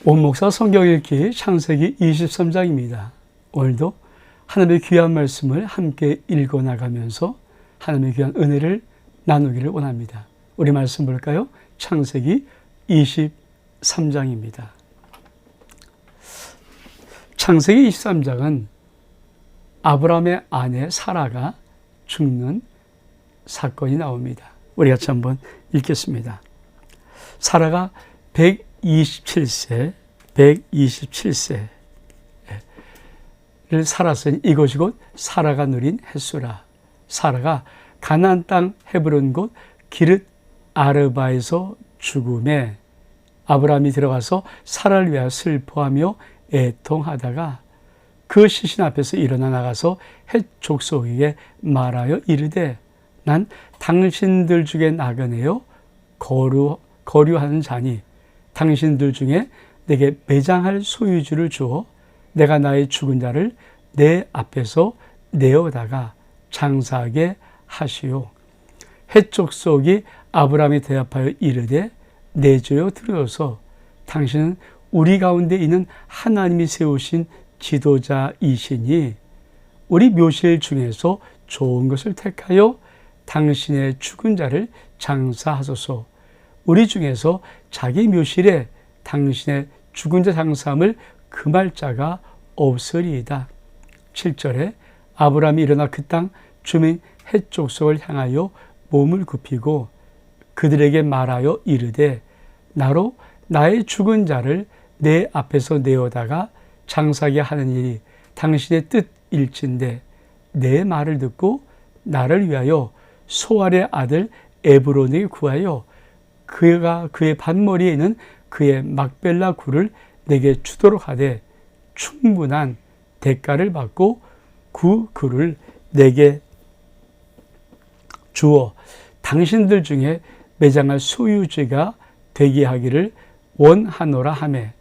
원목사 성경 읽기 창세기 23장입니다. 오늘도 하나님의 귀한 말씀을 함께 읽어 나가면서 하나님의 귀한 은혜를 나누기를 원합니다. 우리 말씀 볼까요? 창세기 23장입니다. 창세기 23장은 아브라함의 아내 사라가 죽는 사건이 나옵니다. 우리 같이 한번 읽겠습니다. 사라가 127세를 살았으니 이곳이 곧 사라가 누린 햇수라. 사라가 가나안 땅 헤브론 곳 기띒 아르바에서 죽음에 아브라함이 들어가서 사라를 위하여 슬퍼하며 애통하다가 그 시신 앞에서 일어나 나가서 헷 족속에게 말하여 이르되 난 당신들 중에 나그네요 거류하는 자니 당신들 중에 내게 매장할 소유주를 주어 내가 나의 죽은 자를 내 앞에서 내어다가 장사하게 하시오. 헷 족속이 아브라함이 대답하여 이르되 내 주여 들으소서. 당신은 우리 가운데 있는 하나님이 세우신 지도자이시니 우리 묘실 중에서 좋은 것을 택하여 당신의 죽은 자를 장사하소서. 우리 중에서 자기 묘실에 당신의 죽은 자 장사함을 금할 자가 없으리이다. 7절에 아브라함이 일어나 그 땅 주민 헷 족속을 향하여 몸을 굽히고 그들에게 말하여 이르되 나로 나의 죽은 자를 내 앞에서 내어다가 장사하게 하는 일이 당신의 뜻일진데 내 말을 듣고 나를 위하여 소알의 아들 에브론에게 구하여 그가 그의 반머리에 있는 그의 막벨라 굴을 내게 주도록 하되 충분한 대가를 받고 그 굴을 내게 주어 당신들 중에 매장할 소유주가 되게 하기를 원하노라 하매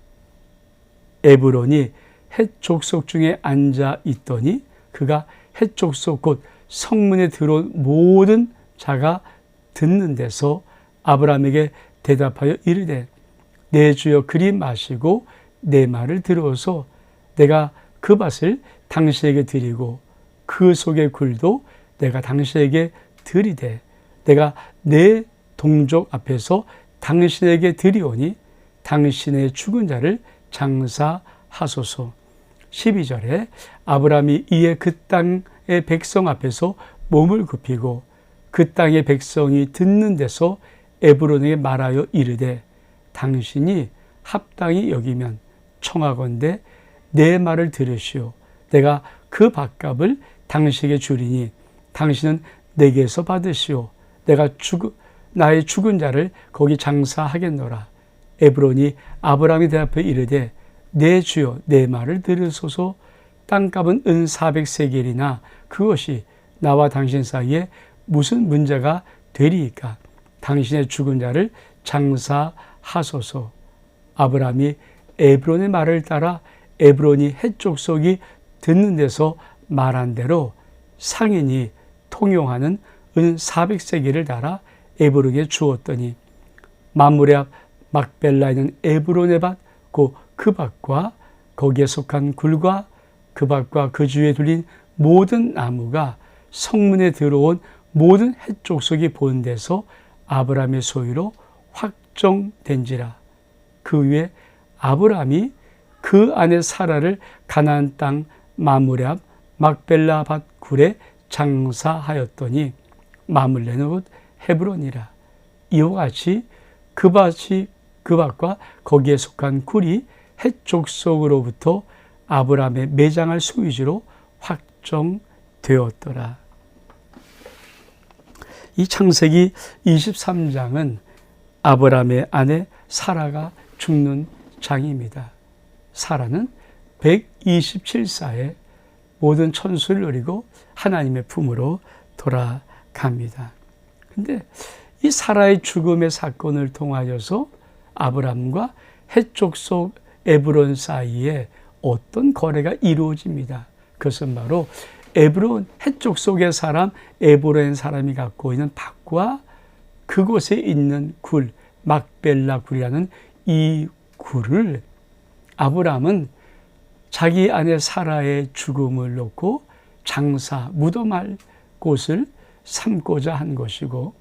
에브론이 헷 족속 중에 앉아 있더니 그가 헷 족속 곧 성문에 들어온 모든 자가 듣는 데서 아브라함에게 대답하여 이르되 내 주여 그리 마시고 내 말을 들어서 내가 그 밭을 당신에게 드리고 그 속의 굴도 내가 당신에게 드리되 내가 내 동족 앞에서 당신에게 드리오니 당신의 죽은 자를 장사하소서. 12절에 아브라함이 이에 그 땅의 백성 앞에서 몸을 굽히고 그 땅의 백성이 듣는 데서 에브론에게 말하여 이르되 당신이 합당히 여기면 청하건대 내 말을 들으시오. 내가 그 밭값을 당신에게 주리니 당신은 내게서 받으시오. 내가 나의 죽은 자를 거기 장사하겠노라. 에브론이 아브라함이 대답해 이르되 내 주여 내 말을 들으소서. 땅값은 은 400세겔이나 그것이 나와 당신 사이에 무슨 문제가 되리이까. 당신의 죽은 자를 장사하소서. 아브라함이 에브론의 말을 따라 에브론이 헷 족속이 듣는 데서 말한 대로 상인이 통용하는 은 400세겔을 달아 에브론에게 주었더니 만물의 앞 막벨라에 있는 에브론의 밭 곧 그 밭과 거기에 속한 굴과 그 밭과 그 주위에 둘린 모든 나무가 성문에 들어온 모든 헷 족속이 본 데서 아브라함의 소유로 확정된지라. 그 위에 아브라함이 그 아내 사라를 가나안 땅 마므레 앞 막벨라 밭 굴에 장사하였더니 마물레는 곧 헤브론이라. 이와 같이 그 밭과 거기에 속한 굴이 헷 족속으로부터 아브라함의 매장할 소유지로 확정되었더라. 이 창세기 23장은 아브라함의 아내 사라가 죽는 장입니다. 사라는 127사에 모든 천수를 누리고 하나님의 품으로 돌아갑니다. 근데 이 사라의 죽음의 사건을 통하여서 아브라함과 헷 족속 에브론 사이에 어떤 거래가 이루어집니다. 그것은 바로 에브론 헷 족속의 사람 에브론 사람이 갖고 있는 밭과 그곳에 있는 굴 막벨라 굴이라는 이 굴을 아브라함은 자기 아내 사라의 죽음을 놓고 장사, 무덤할 곳을 삼고자 한 것이고,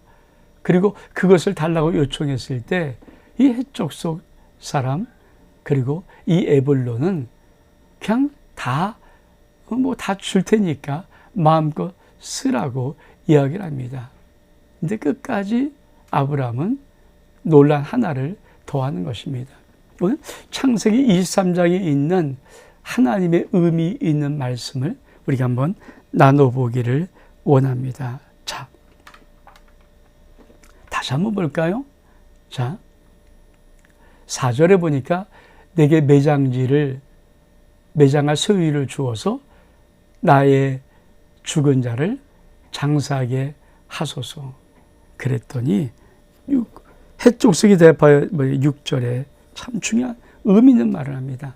그리고 그것을 달라고 요청했을 때 이 헷족속 사람 그리고 이 에불론은 그냥 다 줄 테니까 마음껏 쓰라고 이야기를 합니다. 근데 끝까지 아브라함은 논란 하나를 더하는 것입니다. 오늘 창세기 23장에 있는 하나님의 의미 있는 말씀을 우리가 한번 나눠보기를 원합니다. 자, 다시 한번 볼까요? 자, 4절에 보니까 내게 매장할 소유를 주어서 나의 죽은 자를 장사하게 하소서. 그랬더니 헷족속이 대하여 6절에 참 중요한 의미 있는 말을 합니다.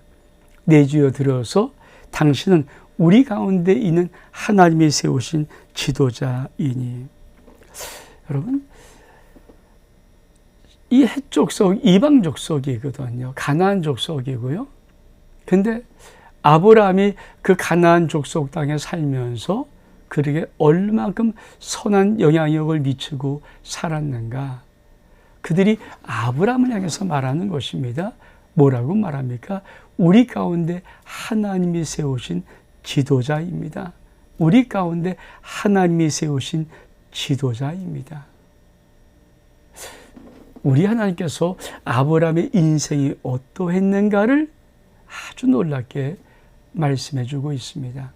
내 주여 들어서 당신은 우리 가운데 있는 하나님이 세우신 지도자이니. 여러분, 이 헷족속 이방 족속이거든요. 가나안 족속이고요. 근데 아브라함이 그 가나안 족속 땅에 살면서 그에게 얼마큼 선한 영향력을 미치고 살았는가. 그들이 아브라함을 향해서 말하는 것입니다. 뭐라고 말합니까? 우리 가운데 하나님이 세우신 지도자입니다. 우리 가운데 하나님이 세우신 지도자입니다. 우리 하나님께서 아브라함의 인생이 어떠했는가를 아주 놀랍게 말씀해 주고 있습니다.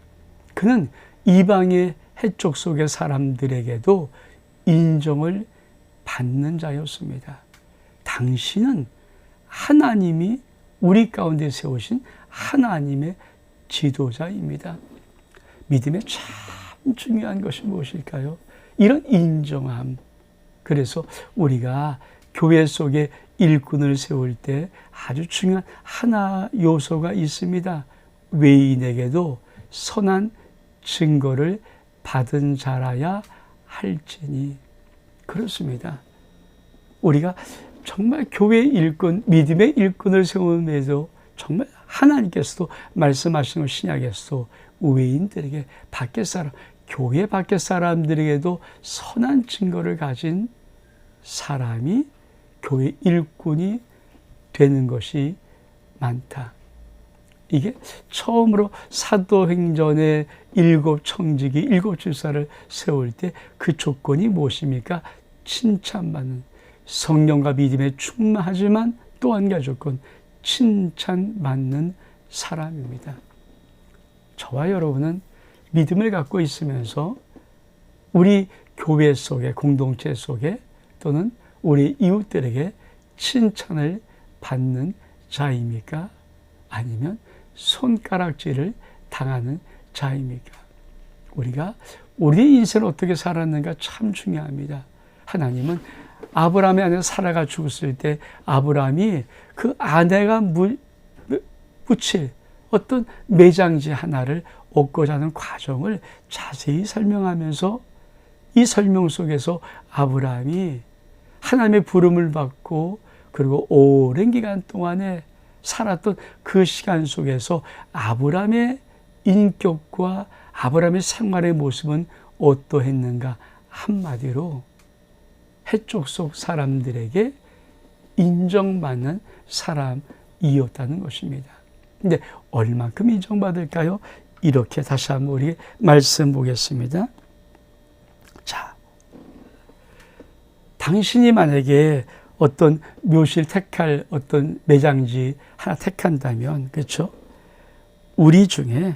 그는 이방의 헷족 속의 사람들에게도 인정을 받는 자였습니다. 당신은 하나님이 우리 가운데 세우신 하나님의 지도자입니다. 믿음의 참 중요한 것이 무엇일까요? 이런 인정함. 그래서 우리가 교회 속에 일꾼을 세울 때 아주 중요한 하나 요소가 있습니다. 외인에게도 선한 증거를 받은 자라야 할지니. 그렇습니다. 우리가 정말 교회 일꾼, 믿음의 일꾼을 세우면서 정말 하나님께서도 말씀하시는 신약에서도 외인들에게 밖에 사람, 교회 밖에 사람들에게도 선한 증거를 가진 사람이 교회 일꾼이 되는 것이 많다. 이게 처음으로 사도행전의 7 청지기, 7 집사를 세울 때 그 조건이 무엇입니까? 칭찬받는, 성령과 믿음에 충만하지만 또 한 가지 조건, 칭찬받는 사람입니다. 저와 여러분은 믿음을 갖고 있으면서 우리 교회 속에, 공동체 속에 또는 우리 이웃들에게 칭찬을 받는 자입니까? 아니면 손가락질을 당하는 자입니까? 우리가 우리 인생을 어떻게 살았는가 참 중요합니다. 하나님은 아브라함의 아내 사라가 죽었을 때 아브라함이 그 아내가 묻힐 어떤 매장지 하나를 얻고자 하는 과정을 자세히 설명하면서 이 설명 속에서 아브라함이 하나님의 부름을 받고 그리고 오랜 기간 동안에 살았던 그 시간 속에서 아브라함의 인격과 아브라함의 생활의 모습은 어떠했는가. 한마디로 헷족 속 사람들에게 인정받는 사람이었다는 것입니다. 근데 얼만큼 인정받을까요? 이렇게 다시 한번 우리 말씀 보겠습니다. 자, 당신이 만약에 어떤 묘실 택할 어떤 매장지 하나 택한다면, 그렇죠? 우리 중에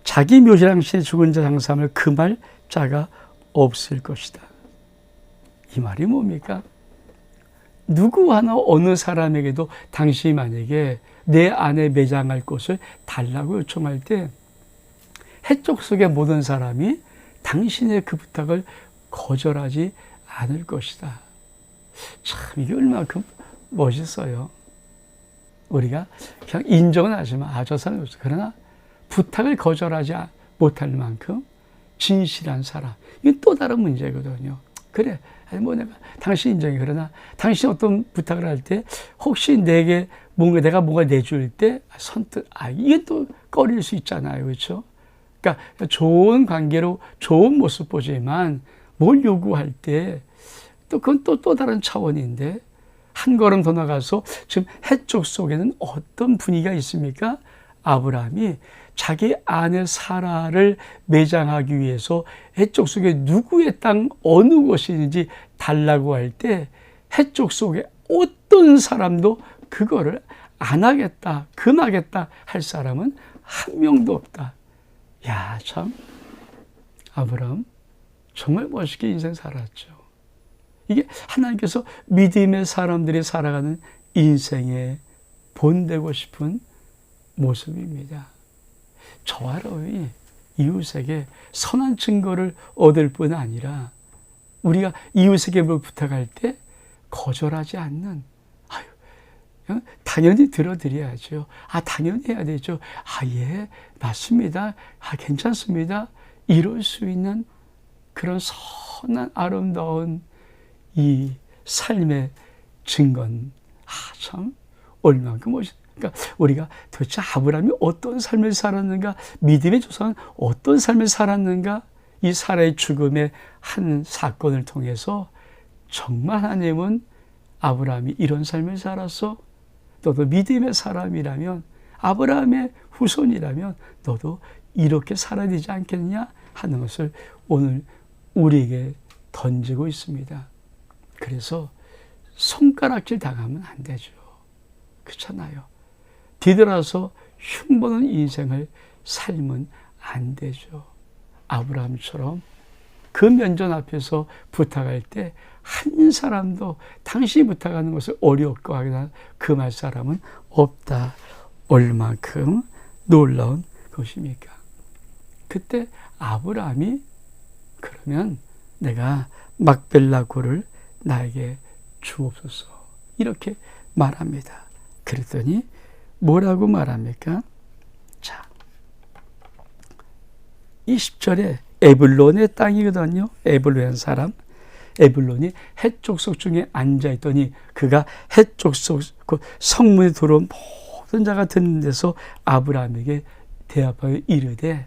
자기 묘실 당신의 죽은 자 장사함을 금할 자가 없을 것이다. 이 말이 뭡니까? 누구 하나 어느 사람에게도 당신이 만약에 내 안에 매장할 곳을 달라고 요청할 때 헷족 속의 모든 사람이 당신의 그 부탁을 거절하지 않을 것이다. 참 이게 얼마큼 멋있어요. 우리가 그냥 인정은 하지만 저 사람이 없어. 그러나 부탁을 거절하지 못할 만큼 진실한 사람. 이건 또 다른 문제거든요. 그래, 내가 당신 인정해. 그러나 당신이 어떤 부탁을 할 때 혹시 내게 내가 뭔가 내줄 때 선뜻 이게 또 꺼릴 수 있잖아요. 그렇죠? 그러니까 좋은 관계로 좋은 모습 보지만 뭘 요구할 때 또 그건 또 다른 차원인데, 한 걸음 더 나가서 지금 해쪽 속에는 어떤 분위기가 있습니까? 아브라함이 자기 아내 사라를 매장하기 위해서 해쪽 속에 누구의 땅 어느 곳인지 달라고 할 때 해쪽 속에 어떤 사람도 그거를 안 하겠다, 금하겠다 할 사람은 한 명도 없다. 야, 참 아브라함 정말 멋있게 인생 살았죠. 이게 하나님께서 믿음의 사람들이 살아가는 인생에 본되고 싶은 모습입니다. 저와 여러분이 이웃에게 선한 증거를 얻을 뿐 아니라 우리가 이웃에게 뭘 부탁할 때 거절하지 않는, 당연히 들어드려야죠. 당연히 해야 되죠. 예, 맞습니다. 괜찮습니다. 이럴 수 있는 그런 선한 아름다운 이 삶의 증거는 참 얼마만큼 멋있다. 그러니까 우리가 도대체 아브라함이 어떤 삶을 살았는가, 믿음의 조상은 어떤 삶을 살았는가, 이 사라의 죽음의 한 사건을 통해서 정말 하나님은 아브라함이 이런 삶을 살았어? 너도 믿음의 사람이라면, 아브라함의 후손이라면 너도 이렇게 살아야 되지 않겠냐 하는 것을 오늘 우리에게 던지고 있습니다. 그래서 손가락질 당하면 안 되죠. 그렇잖아요. 뒤돌아서 흉보는 인생을 살면 안 되죠. 아브라함처럼 그 면전 앞에서 부탁할 때 한 사람도 당신이 부탁하는 것을 어렵고 하거나 금할 사람은 없다. 얼만큼 놀라운 것입니까? 그때 아브라함이 그러면 내가 막벨라 굴을 나에게 주옵소서 이렇게 말합니다. 그랬더니 뭐라고 말합니까? 자, 20절에 에블론의 땅이거든요. 에블론의 사람, 에블론이 해족속 중에 앉아있더니 그가 해족속 성문에 들어온 모든 자가 듣는 데서 아브라함에게 대답하여 이르되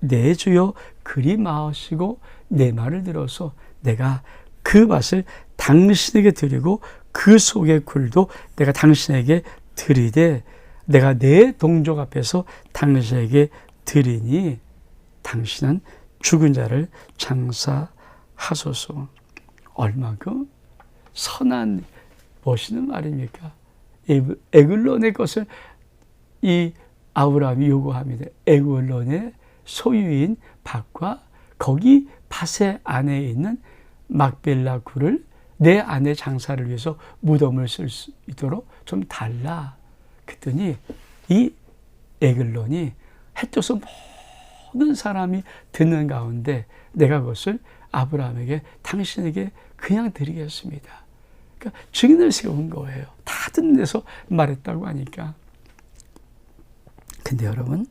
내 주여 그리 마으시고 내 말을 들어서 내가 그 밭을 당신에게 드리고 그 속의 굴도 내가 당신에게 드리되 내가 내 동족 앞에서 당신에게 드리니 당신은 죽은 자를 장사하소서. 얼마큼 선한 멋있는 말입니까? 에글론의 것을 이 아브라함이 요구합니다. 에글론의 소유인 밭과 거기 밭의 안에 있는 막벨라 굴을 내 아내 장사를 위해서 무덤을 쓸 수 있도록 좀 달라. 그랬더니 이 에글론이 헷줘서 모든 사람이 듣는 가운데 내가 그것을 아브라함에게 당신에게 그냥 드리겠습니다. 그러니까 증인을 세운 거예요. 다 듣는 데서 말했다고 하니까. 근데 여러분,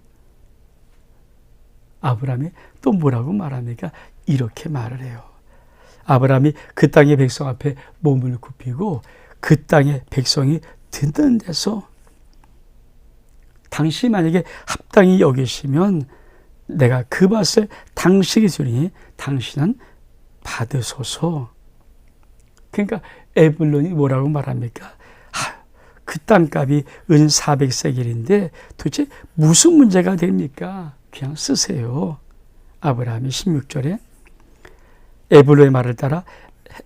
아브라함이 또 뭐라고 말합니까? 이렇게 말을 해요. 아브라함이 그 땅의 백성 앞에 몸을 굽히고 그 땅의 백성이 듣는 데서 당신이 만약에 합당히 여기시면 내가 그 밭을 당신에게 주니 당신은 받으소서. 그러니까 에블론이 뭐라고 말합니까? 그 땅값이 은 400세겔인데 도대체 무슨 문제가 됩니까? 그냥 쓰세요. 아브라함이 16절에 에블론의 말을 따라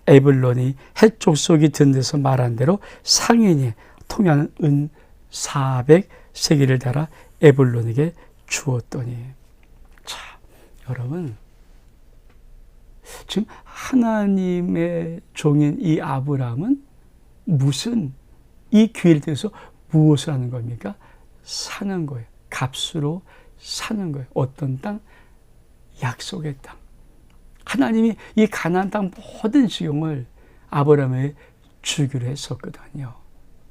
에블론이 해족속이 든 데서 말한 대로 상인이 통하는 은 400세겔을 달아 에블론에게 주었더니. 자, 여러분, 지금 하나님의 종인 이 아브라함은 무슨 이 기회를 통해서 무엇을 하는 겁니까? 사는 거예요. 값으로 사는 거예요. 어떤 땅? 약속의 땅. 하나님이 이 가나안 땅 모든 지경을 아브라함에 주기로 했었거든요.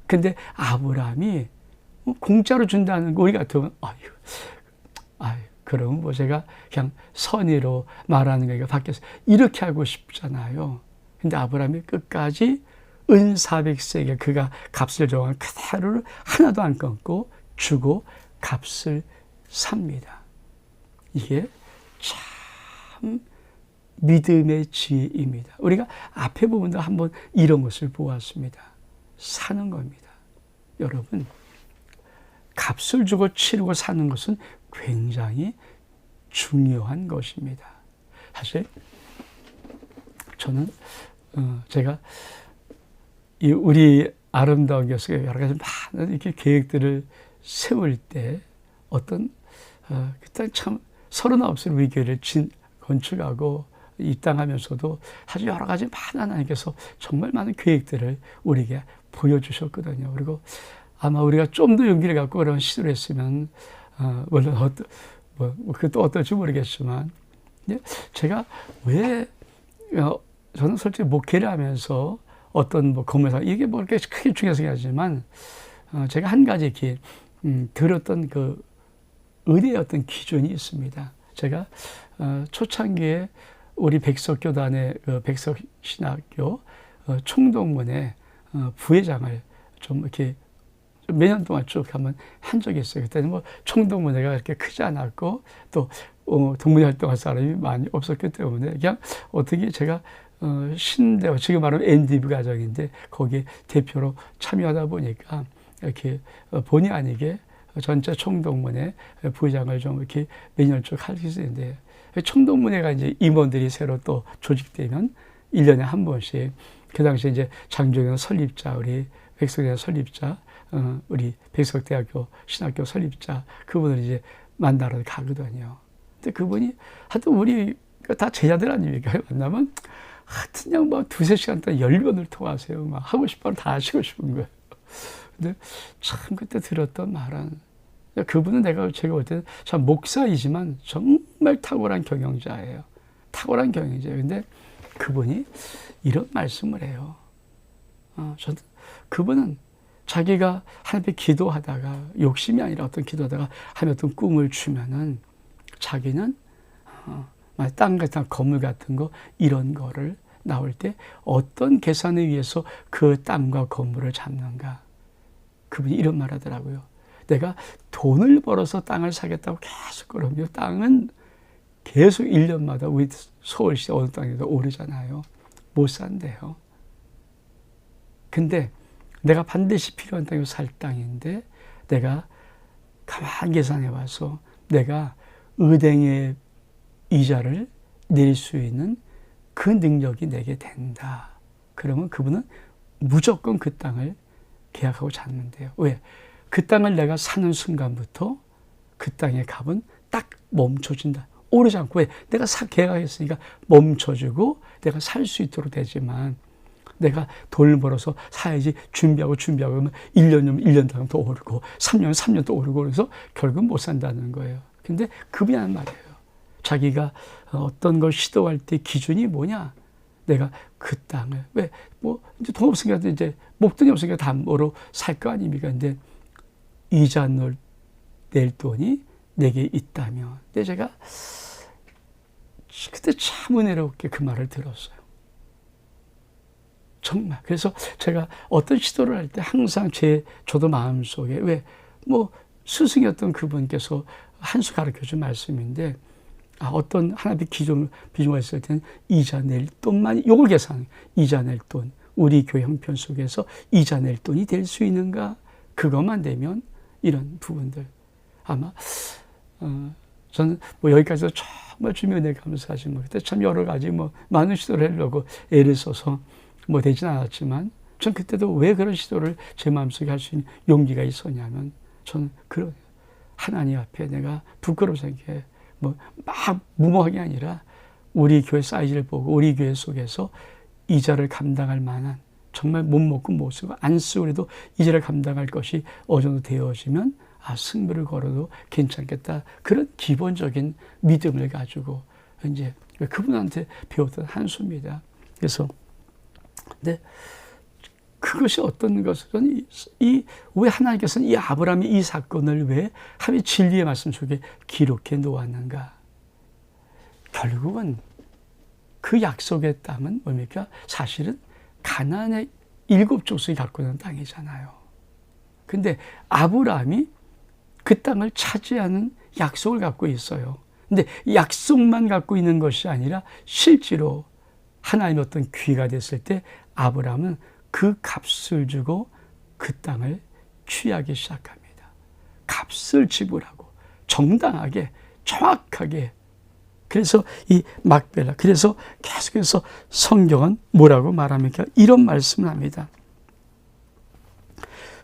근데 아브라함이 공짜로 준다는 거 우리 같으면 그러면 뭐 제가 그냥 선의로 말하는 거니까 밖에서 이렇게 하고 싶잖아요. 근데 아브라함이 끝까지 은 400세겔 그가 값을 정한 그대로를 하나도 안 끊고 주고 값을 삽니다. 이게 참 믿음의 지혜입니다. 우리가 앞에 부분도 한번 이런 것을 보았습니다. 사는 겁니다. 여러분, 값을 주고 치르고 사는 것은 굉장히 중요한 것입니다. 사실 저는 제가 우리 아름다운 교수가 여러 가지 많은 이렇게 계획들을 세울 때 어떤 그때 참 39살 우리 교회를 건축하고 입당하면서도 사실 여러 가지 많은 하나님께서 정말 많은 계획들을 우리에게 보여주셨거든요. 그리고 아마 우리가 좀 더 용기를 갖고 그런 시도를 했으면 물론 그것도 어떨지 모르겠지만 제가 왜 저는 솔직히 목회를 하면서 어떤 건물사 이게 뭐 그렇게 크게 중요하지 않지만 제가 한 가지 이렇게 들었던 그 의대의 어떤 기준이 있습니다. 제가 초창기에 우리 백석교단의 백석신학교 총동문회 부회장을 좀 이렇게 몇 년 동안 쭉 한번 한 적이 있어요. 그때는 뭐 총동문회가 그렇게 크지 않았고 또 동문회 활동할 사람이 많이 없었기 때문에 그냥 어떻게 제가 신대와 지금 말하면 NDB 가정인데 거기에 대표로 참여하다 보니까 이렇게 본의 아니게 전체 총동문회 부회장을 좀 이렇게 몇 년 쭉 할 수 있는데 총동문회가 이제 임원들이 새로 또 조직되면 1년에 한 번씩 그 당시에 이제 장종현 설립자 우리 백석대학 설립자 우리 백석대학교 신학교 설립자 그분을 이제 만나러 가거든요. 근데 그분이 하여튼 우리 다 제자들 아닙니까? 만나면 하여튼 그냥 막 2-3시간 동안 열변을 토하세요. 막 하고 싶은 다 하시고 싶은 거예요. 근데 참 그때 들었던 말은 그분은 제가 볼 때는 참 목사이지만 정말 탁월한 경영자예요. 탁월한 경영자예요. 근데 그분이 이런 말씀을 해요. 저는 그분은 자기가 하나님께 기도하다가 욕심이 아니라 어떤 기도하다가 하나님 어떤 꿈을 주면은 자기는 땅 같은 건물 같은 거 이런 거를 나올 때 어떤 계산에 의해서 그 땅과 건물을 잡는가. 그분이 이런 말 하더라고요. 내가 돈을 벌어서 땅을 사겠다고 계속 그러면 땅은 계속 1년마다 우리 서울시 어느 땅에도 오르잖아요. 못 산대요. 근데 내가 반드시 필요한 땅이 살 땅인데 내가 가만히 계산해 봐서 내가 은행의 이자를 낼 수 있는 그 능력이 내게 된다. 그러면 그분은 무조건 그 땅을 계약하고 잡는데요. 왜? 그 땅을 내가 사는 순간부터 그 땅의 값은 딱 멈춰진다. 오르지 않고 왜? 내가 계약했으니까 멈춰주고 내가 살 수 있도록 되지만 내가 돈을 벌어서 사야지 준비하고 그러면 1년이면 1년 동안 또 오르고 3년이면 3년 또 오르고 그래서 결국 못 산다는 거예요. 근데 그분이 하는 말이에요. 자기가 어떤 걸 시도할 때 기준이 뭐냐? 내가 그 땅을 왜? 뭐 이제 돈 없으니까 이제 목돈이 없으니까 담보로 살 거 아닙니까? 근데 이자 낼 돈이 내게 있다면. 근데 제가 그때 참 은혜롭게 그 말을 들었어요. 정말. 그래서 제가 어떤 시도를 할 때 항상 저도 마음속에 왜 뭐 스승이었던 그분께서 한 수 가르쳐 준 말씀인데 어떤 하나님의 비중을 했을 때는 이자 낼 돈만 요걸 계산해. 이자 낼 돈. 우리 교회 형편 속에서 이자 낼 돈이 될 수 있는가? 그것만 되면 이런 부분들 아마 저는 뭐 여기까지도 정말 주님의 은혜 감사하신 거. 그때 참 여러 가지 뭐 많은 시도를 하려고 애를 써서 뭐 되진 않았지만 전 그때도 왜 그런 시도를 제 마음속에 할 수 있는 용기가 있었냐면 저는 그런 하나님 앞에 내가 부끄러워 생각해 뭐 막 무모하게 아니라 우리 교회 사이즈를 보고 우리 교회 속에서 이자를 감당할 만한 정말 못 먹고 못 쓰고 안 쓰고 그래도 이자를 감당할 것이 어느 정도 되어지면 승부를 걸어도 괜찮겠다. 그런 기본적인 믿음을 가지고 이제 그분한테 배웠던 한 수입니다. 그래서 근데 그것이 어떤 것은 왜 하나님께서는 이 아브라함의 이 사건을 왜 하나님의 진리의 말씀 속에 기록해 놓았는가? 결국은 그 약속의 땅은 뭡니까? 사실은 가나안의 일곱 족속이 갖고 있는 땅이잖아요. 근데 아브라함이 그 땅을 차지하는 약속을 갖고 있어요. 근데 약속만 갖고 있는 것이 아니라 실제로 하나님의 어떤 기회가 됐을 때 아브라함은 그 값을 주고 그 땅을 취하기 시작합니다. 값을 지불하고 정당하게 정확하게. 그래서 이 막벨라, 그래서 계속해서 성경은 뭐라고 말합니까? 이런 말씀을 합니다.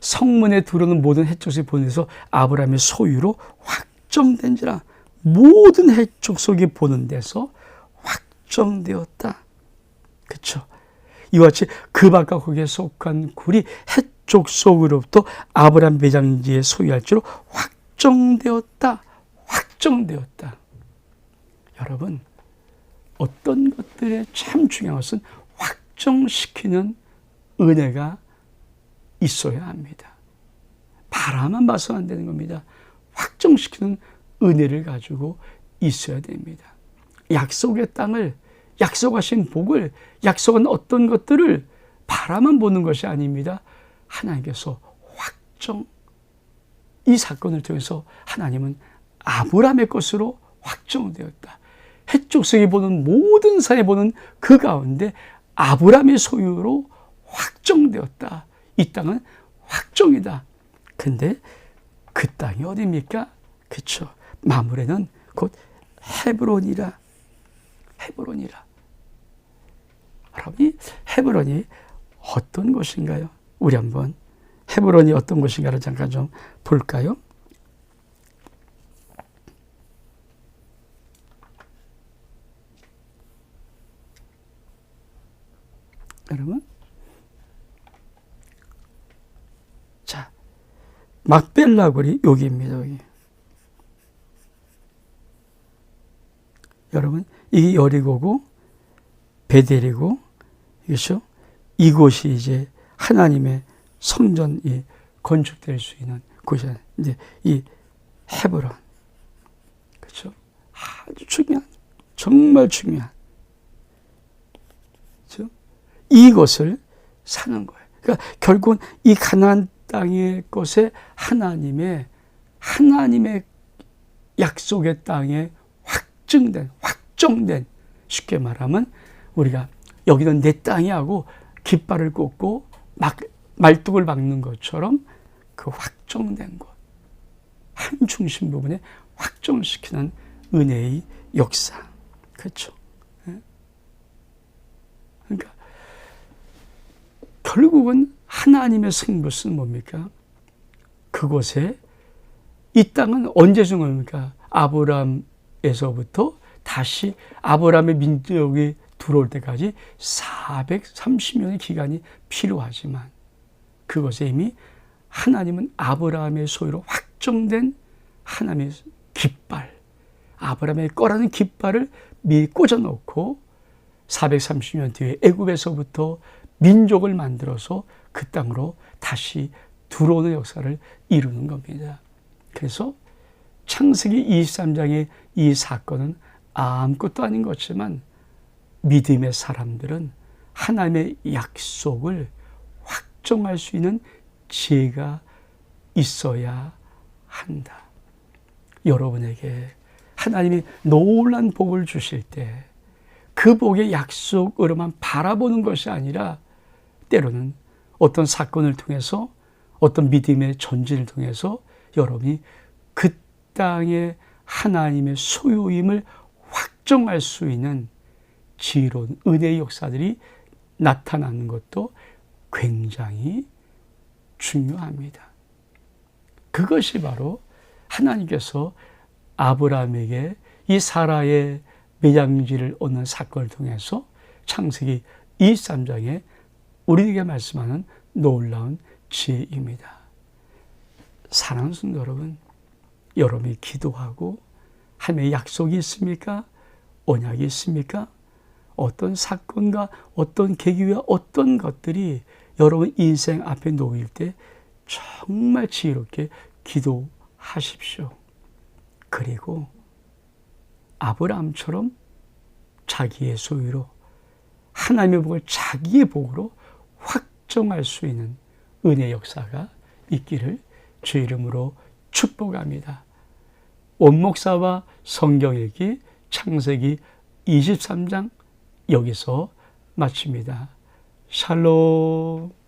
성문에 들어오는 모든 헷족속이 보내서 아브라함의 소유로 확정된지라. 모든 헷족속이 보는 데서 확정되었다. 그렇죠? 이와 같이 그 바깥 거기에 속한 굴이 헷족속으로부터 아브라함 매장지에 소유할 줄로 확정되었다. 확정되었다. 여러분, 어떤 것들에 참 중요한 것은 확정시키는 은혜가 있어야 합니다. 바라만 봐서는 안 되는 겁니다. 확정시키는 은혜를 가지고 있어야 됩니다. 약속의 땅을, 약속하신 복을, 약속한 어떤 것들을 바라만 보는 것이 아닙니다. 하나님께서 확정, 이 사건을 통해서 하나님은 아브라함의 것으로 확정되었다. 헷족속이 보는 모든 사람이 보는 그 가운데 아브라함의 소유로 확정되었다. 이 땅은 확정이다. 근데 그 땅이 어디입니까? 그렇죠. 마물에는 곧 헤브론이라. 헤브론이라. 여러분이 헤브론이 어떤 곳인가요? 우리 한번 헤브론이 어떤 곳인가를 잠깐 좀 볼까요? 여러분, 자, 막벨라굴이 여기입니다. 여기. 여러분, 이게 여리고고 베델이고, 그렇죠? 이곳이 이제 하나님의 성전이 건축될 수 있는 곳이잖아요. 이제 이 헤브론, 그렇죠? 아주 중요한, 정말 중요한, 그렇죠? 이것을 사는 거예요. 그러니까 결국은 이 가나안 땅의 것에 하나님의 약속의 땅에 확정된, 쉽게 말하면 우리가 여기는 내 땅이 하고 깃발을 꽂고 말뚝을 박는 것처럼 그 확정된 것, 한 중심 부분에 확정시키는 은혜의 역사. 그렇죠? 그러니까 결국은 하나님의 승부는 뭡니까? 그곳에 이 땅은 언제 준 겁니까? 아브라함에서부터 다시 아브라함의 민족이 들어올 때까지 430년의 기간이 필요하지만 그것에 이미 하나님은 아브라함의 소유로 확정된 하나님의 깃발, 아브라함의 거라는 깃발을 미리 꽂아놓고 430년 뒤에 애굽에서부터 민족을 만들어서 그 땅으로 다시 들어오는 역사를 이루는 겁니다. 그래서 창세기 23장의 이 사건은 아무것도 아닌 것이지만 믿음의 사람들은 하나님의 약속을 확정할 수 있는 지혜가 있어야 한다. 여러분에게 하나님이 놀라운 복을 주실 때 그 복의 약속으로만 바라보는 것이 아니라 때로는 어떤 사건을 통해서 어떤 믿음의 전진을 통해서 여러분이 그 땅의 하나님의 소유임을 확정할 수 있는 지혜로운 은혜의 역사들이 나타나는 것도 굉장히 중요합니다. 그것이 바로 하나님께서 아브라함에게 이 사라의 매장지를 얻는 사건을 통해서 창세기 23장에 우리에게 말씀하는 놀라운 지혜입니다. 사랑하는 성도 여러분, 여러분이 기도하고 하나님의 약속이 있습니까? 언약이 있습니까? 어떤 사건과 어떤 계기와 어떤 것들이 여러분 인생 앞에 놓일 때 정말 지혜롭게 기도하십시오. 그리고 아브라함처럼 자기의 소유로 하나님의 복을 자기의 복으로 확정할 수 있는 은혜 역사가 있기를 주 이름으로 축복합니다. 원목사와 성경읽기 창세기 23장 여기서 마칩니다. 샬롬.